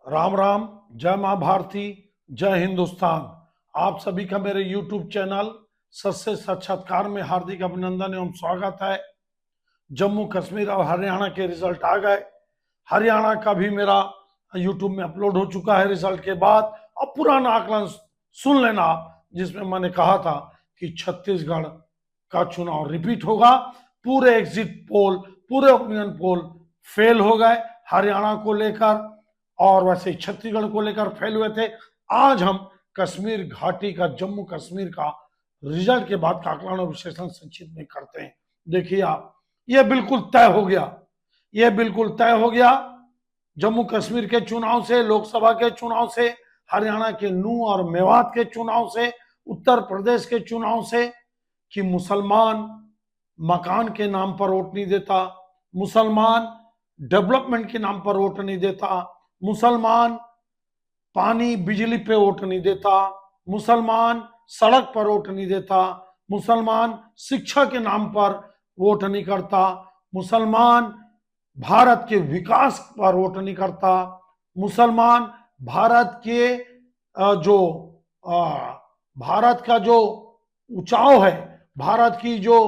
राम राम, जय माँ भारती, जय हिंदुस्तान। आप सभी का मेरे YouTube चैनल सत्य साक्षात्कार में हार्दिक अभिनंदन एवं स्वागत है। जम्मू कश्मीर और हरियाणा के रिजल्ट आ गए। हरियाणा का भी मेरा YouTube में अपलोड हो चुका है रिजल्ट के बाद। अब पुराना आकलन सुन लेना आप, जिसमें मैंने कहा था कि छत्तीसगढ़ का चुनाव रिपीट होगा। पूरे एग्जिट पोल, पूरे ओपिनियन पोल फेल हो गए हरियाणा को लेकर, और वैसे ही छत्तीसगढ़ को लेकर फेल हुए थे। आज हम कश्मीर घाटी का, जम्मू कश्मीर का रिजल्ट के बाद का आकलन और विश्लेषण संक्षिप्त में करते हैं। देखिए आप, यह बिल्कुल तय हो गया, यह बिल्कुल तय हो गया जम्मू कश्मीर के चुनाव से, लोकसभा के चुनाव से, हरियाणा के नूह और मेवात के चुनाव से, उत्तर प्रदेश के चुनाव से, कि मुसलमान मकान के नाम पर वोट नहीं देता, मुसलमान डेवलपमेंट के नाम पर वोट नहीं देता, मुसलमान पानी बिजली पे वोट नहीं देता, मुसलमान सड़क पर वोट नहीं देता, मुसलमान शिक्षा के नाम पर वोट नहीं करता, मुसलमान भारत के विकास पर वोट नहीं करता, मुसलमान भारत के जो भारत का जो उचाव है, भारत की जो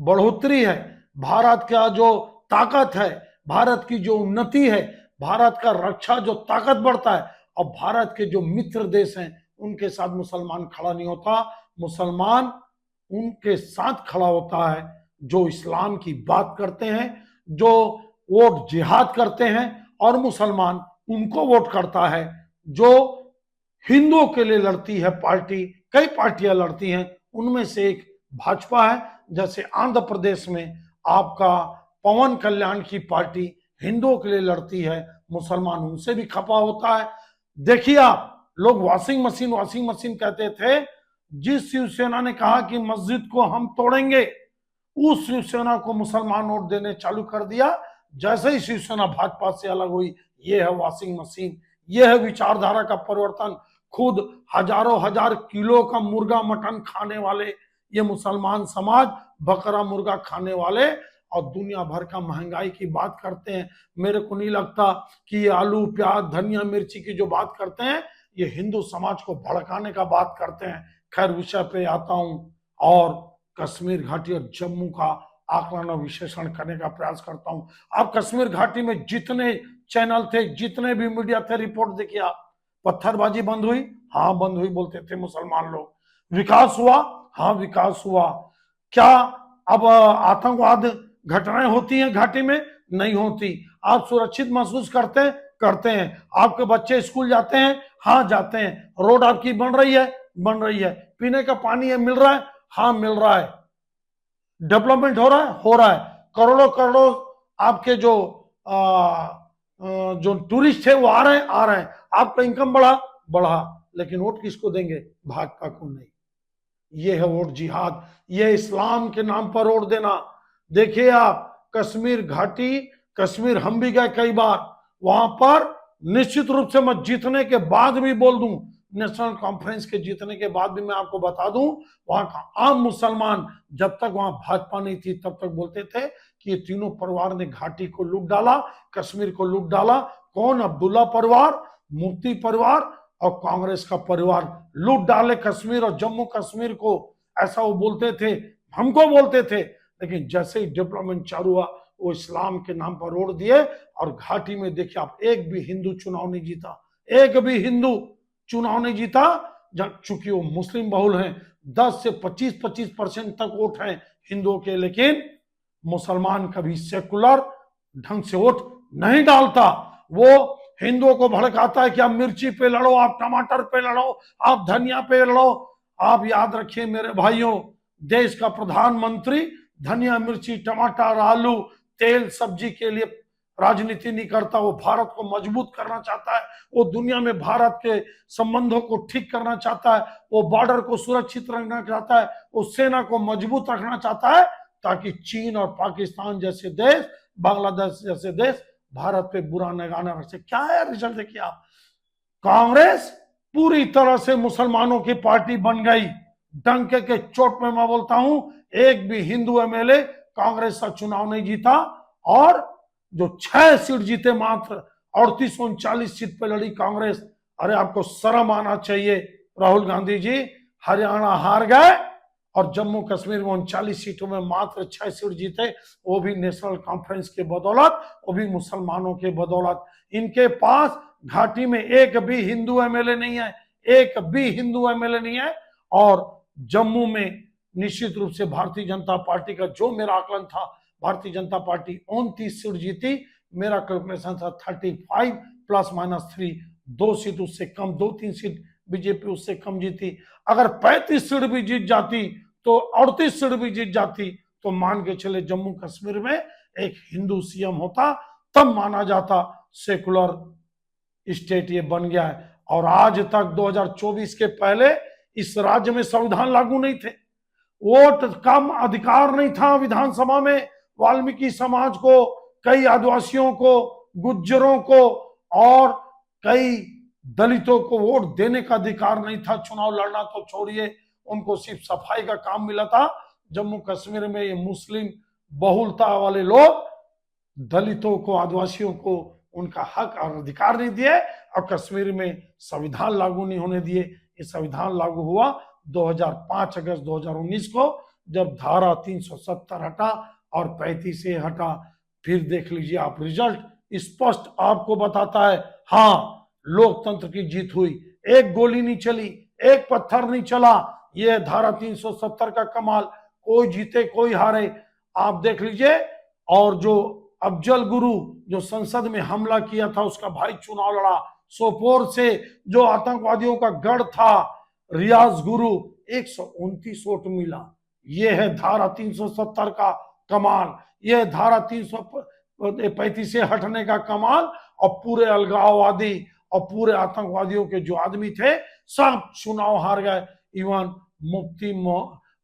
बढ़ोतरी है, भारत का जो ताकत है, भारत की जो उन्नति है, भारत का रक्षा जो ताकत बढ़ता है, और भारत के जो मित्र देश हैं उनके साथ मुसलमान खड़ा नहीं होता। मुसलमान उनके साथ खड़ा होता है जो इस्लाम की बात करते हैं, जो वोट जिहाद करते हैं, और मुसलमान उनको वोट करता है जो हिंदुओं के लिए लड़ती है पार्टी। कई पार्टियां लड़ती हैं, उनमें से एक भाजपा है। जैसे आंध्र प्रदेश में आपका पवन कल्याण की पार्टी हिंदुओं के लिए लड़ती है, मुसलमान उनसे भी खपा होता है। देखिए आप, लोग वॉशिंग मशीन कहते थे। जिस शिवसेना ने कहा कि मस्जिद को हम तोड़ेंगे, उस शिवसेना को मुसलमान वोट देने चालू कर दिया। जैसे ही शिवसेना भाजपा से अलग हुई, ये है वॉशिंग मशीन, ये है विचारधारा का परिवर्तन। खुद हजारों हजार किलो का मुर्गा मटन खाने वाले ये मुसलमान समाज, बकरा मुर्गा खाने वाले, और दुनिया भर का महंगाई की बात करते हैं। मेरे को नहीं लगता कि ये आलू प्याज धनिया मिर्ची की जो बात करते हैं, ये हिंदू समाज को भड़काने का बात करते हैं। खैर, विषय पे आता हूं और कश्मीर घाटी और जम्मू का आकलन और विश्लेषण करने का प्रयास करता हूं। अब कश्मीर घाटी में जितने चैनल थे, जितने भी मीडिया थे, रिपोर्ट देखिए आप। पत्थरबाजी बंद हुई? हाँ बंद हुई, बोलते थे मुसलमान लोग। विकास हुआ? हाँ विकास हुआ। क्या अब आतंकवाद घटनाएं होती हैं घाटी में? नहीं होती। आप सुरक्षित महसूस करते हैं? करते हैं। आपके बच्चे स्कूल जाते हैं? हाँ जाते हैं। रोड आपकी बन रही है? बन रही है। पीने का पानी है, मिल रहा है? हाँ मिल रहा है। डेवलपमेंट हो रहा है? हो रहा है। करोड़ों करोड़ों आपके जो टूरिस्ट है वो आ रहे हैं? आ रहे हैं। आपका इनकम बढ़ा? बढ़ा। लेकिन वोट किसको देंगे? भाजपा को नहीं। ये है वोट जिहाद, ये इस्लाम के नाम पर वोट देना। देखिए आप, कश्मीर घाटी, कश्मीर हम भी गए कई बार, वहां पर निश्चित रूप से मैं जीतने के बाद भी बोल दूं, नेशनल कॉन्फ्रेंस के जीतने के बाद भी मैं आपको बता दूं, वहां का आम मुसलमान, जब तक वहां भाजपा नहीं थी तब तक बोलते थे कि ये तीनों परिवार ने घाटी को लूट डाला, कश्मीर को लूट डाला। कौन? अब्दुल्ला परिवार, मुफ्ती परिवार और कांग्रेस का परिवार लूट डाले कश्मीर और जम्मू कश्मीर को, ऐसा वो बोलते थे, हमको बोलते थे। लेकिन जैसे ही डेवलपमेंट चालू हुआ, वो इस्लाम के नाम पर वोट दिए। और घाटी में देखिए आप, एक भी हिंदू चुनाव नहीं जीता, एक भी हिंदू चुनाव नहीं जीता। चूंकि वो मुस्लिम बहुल हैं, 10 से 25% तक वोट हैं हिंदुओं के, लेकिन मुसलमान कभी सेकुलर ढंग से वोट नहीं डालता। वो हिंदुओं को भड़काता है कि आप मिर्ची पे लड़ो, आप टमाटर पे लड़ो, आप धनिया पे लड़ो। आप याद रखिए मेरे भाइयों, देश का प्रधानमंत्री धनिया मिर्ची टमाटर आलू तेल सब्जी के लिए राजनीति नहीं करता। वो भारत को मजबूत करना चाहता है, वो दुनिया में भारत के संबंधों को ठीक करना चाहता है, वो बॉर्डर को सुरक्षित रखना चाहता है, वो सेना को मजबूत रखना चाहता है, ताकि चीन और पाकिस्तान जैसे देश, बांग्लादेश जैसे देश भारत पे बुरा निगाह रख सके। क्या है रिजल्ट देखिए आप, कांग्रेस पूरी तरह से मुसलमानों की पार्टी बन गई। डंके के चोट में मैं बोलता हूं, एक भी हिंदू एमएलए कांग्रेस का चुनाव नहीं जीता, और जो 6 सीट जीते मात्र 3839 सीट पे लड़ी कांग्रेस। अरे आपको शर्म आना चाहिए राहुल गांधी जी। हरियाणा हार गए और जम्मू कश्मीर में 39 सीटों में मात्र 6 सीट जीते, वो भी नेशनल कॉन्फ्रेंस के बदौलत, वो भी मुसलमानों के बदौलत। इनके पास घाटी में एक भी हिंदू एमएलए नहीं है, एक भी हिंदू एमएलए नहीं है। और जम्मू में निश्चित रूप से भारतीय जनता पार्टी का, जो मेरा आकलन था, भारतीय जनता पार्टी 29 सीट जीती, मेरा कैलकुलेशन था 35 प्लस माइनस 3, 2 सीट उससे कम, 2-3 सीट बीजेपी उससे कम जीती। अगर 35 सीट भी जीत जाती तो 38 सीट भी जीत जाती तो मान के चले जम्मू कश्मीर में एक हिंदू सीएम होता, तब माना जाता सेकुलर स्टेट ये बन गया है। और आज तक 2024 के पहले इस राज्य में संविधान लागू नहीं थे, वोट का अधिकार नहीं था विधानसभा में। वाल्मीकि समाज को, कई आदिवासियों को, गुज्जरों को और कई दलितों को वोट देने का अधिकार नहीं था। चुनाव लड़ना तो छोड़िए, उनको सिर्फ सफाई का काम मिला था। जम्मू कश्मीर में ये मुस्लिम बहुलता वाले लोग दलितों को, आदिवासियों को उनका हक और अधिकार नहीं दिए और कश्मीर में संविधान लागू नहीं होने दिए। ये संविधान लागू हुआ 2005 अगस्त 2019 को, जब धारा 370 हटा और 35 से हटा। फिर देख लीजिए आप, रिजल्ट स्पष्ट आपको बताता है, हाँ लोकतंत्र की जीत हुई। एक गोली नहीं चली, एक पत्थर नहीं चला, ये धारा 370 का कमाल। कोई जीते कोई हारे, आप देख लीजिए। और जो अफजल गुरु जो संसद में हमला किया था, उसका भाई चुनाव लड़ा सोपोर से, जो आतंकवादियों का गढ़ था रियाज गुरु, 129 वोट मिला। यह है धारा 370 का कमाल, यह धारा 335 से हटने का कमाल। और पूरे अलगाववादी और पूरे आतंकवादियों के जो आदमी थे सब चुनाव हार गए। इवन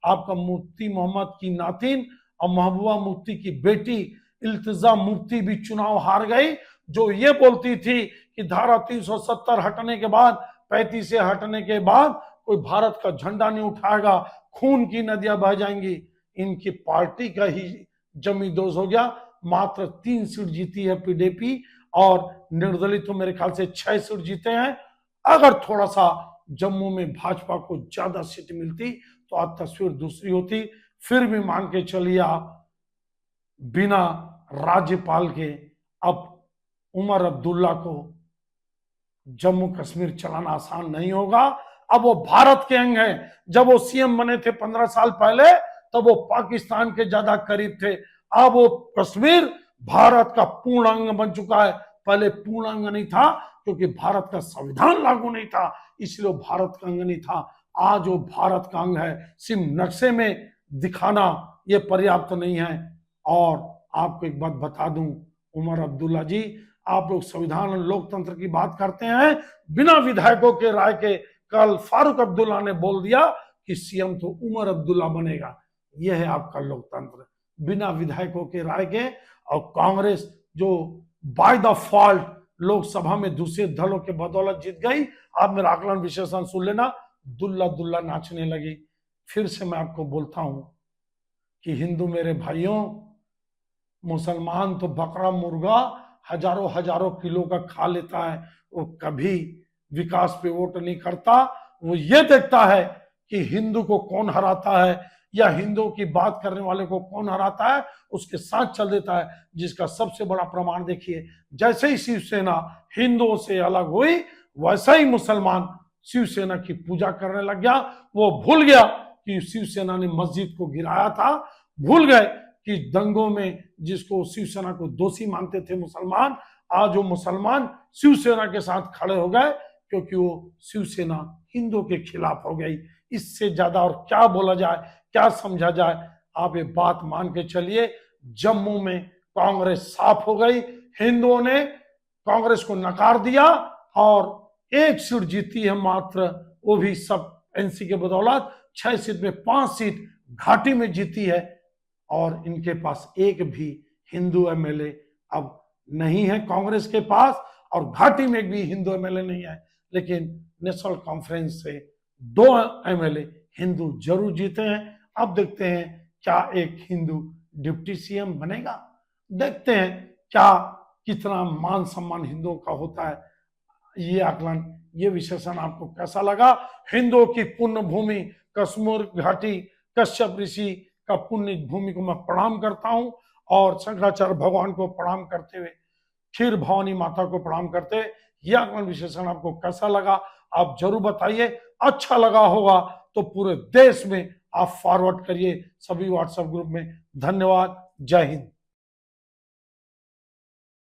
आपका मुफ्ती मोहम्मद की नातिन और महबूबा मुफ्ती की बेटी इल्तिजा मुफ्ती भी चुनाव हार गई, जो ये बोलती थी कि धारा 370 हटने के बाद, 35 से हटने के बाद कोई भारत का झंडा नहीं उठाएगा, खून की नदियां बह जाएंगी। इनकी पार्टी का ही जमी दोष हो गया। मात्र 3 सीट जीती है पीडीपी और निर्दलित तो मेरे ख्याल से 6 सीट जीते हैं। अगर थोड़ा सा जम्मू में भाजपा को ज्यादा सीट मिलती तो आज तस्वीर दूसरी होती। फिर भी मान के चलिए आप, बिना राज्यपाल के अब उमर अब्दुल्ला को जम्मू कश्मीर चलाना आसान नहीं होगा। अब वो भारत के अंग है। जब वो सीएम बने थे 15 साल पहले, तब वो पाकिस्तान के ज्यादा करीब थे। अब वो कश्मीर भारत का पूर्ण अंग बन चुका है। पहले पूर्ण अंग नहीं था क्योंकि भारत का संविधान लागू नहीं था, इसलिए वो भारत का अंग नहीं था। आज वो भारत का अंग है। सिर्फ नक्शे में दिखाना ये पर्याप्त नहीं है। और आपको एक बात बता दूं उमर अब्दुल्ला जी, आप लोग संविधान और लोकतंत्र की बात करते हैं, बिना विधायकों के राय के कल फारूक अब्दुल्ला ने बोल दिया कि सीएम तो उमर अब्दुल्ला बनेगा। यह है आपका लोकतंत्र, बिना विधायकों के राय के। और कांग्रेस जो बाय द फॉल्ट लोकसभा में दूसरे दलों के बदौलत जीत गई। आप मेरा आकलन विश्लेषण सुन लेना, दुल्ला दुल्ला नाचने लगी। फिर से मैं आपको बोलता हूं कि हिंदू मेरे भाइयों, मुसलमान तो बकरा मुर्गा हजारों हजारों किलो का खा लेता है, वो कभी विकास पे वोट नहीं करता। वो ये देखता है कि हिंदू को कौन हराता है या हिंदुओं की बात करने वाले को कौन हराता है, उसके साथ चल देता है। जिसका सबसे बड़ा प्रमाण देखिए, जैसे ही शिवसेना हिंदुओं से अलग हुई, वैसा ही मुसलमान शिवसेना की पूजा करने लग गया। वो भूल गया कि शिवसेना ने मस्जिद को गिराया था, भूल गए कि दंगों में जिसको शिवसेना को दोषी मानते थे मुसलमान, आज वो मुसलमान शिवसेना के साथ खड़े हो गए क्योंकि वो शिवसेना हिंदुओं के खिलाफ हो गई। इससे ज्यादा और क्या बोला जाए, क्या समझा जाए। आप ये बात मान के चलिए, जम्मू में कांग्रेस साफ हो गई। हिंदुओं ने कांग्रेस को नकार दिया और 1 सीट जीती है मात्र, वो भी सब एनसी के बदौलत। 6 सीट में 5 सीट घाटी में जीती है और इनके पास एक भी हिंदू एमएलए अब नहीं है कांग्रेस के पास, और घाटी में भी हिंदू एमएलए नहीं है। लेकिन नेशनल कॉन्फ्रेंस से 2 एमएलए हिंदू जरूर जीते हैं। अब देखते हैं क्या एक हिंदू डिप्टी सीएम बनेगा, देखते हैं क्या कितना मान सम्मान हिंदुओं का होता है, ये आकलन, ये विश्लेषण आपको कैसा लगा? हिंदुओं की पुण्य भूमि कश्मीर घाटी कश्यप ऋषि का पुण्य भूमि को मैं प्रणाम करता हूं और शंकराचार्य भगवान को प्रणाम करते हुए, क्षीर भवानी माता को प्रणाम करते हुए, यह आकलन विश्लेषण आपको कैसा लगा आप जरूर बताइए। अच्छा लगा होगा तो पूरे देश में आप फॉरवर्ड करिए सभी व्हाट्सएप ग्रुप में। धन्यवाद। जय हिंद।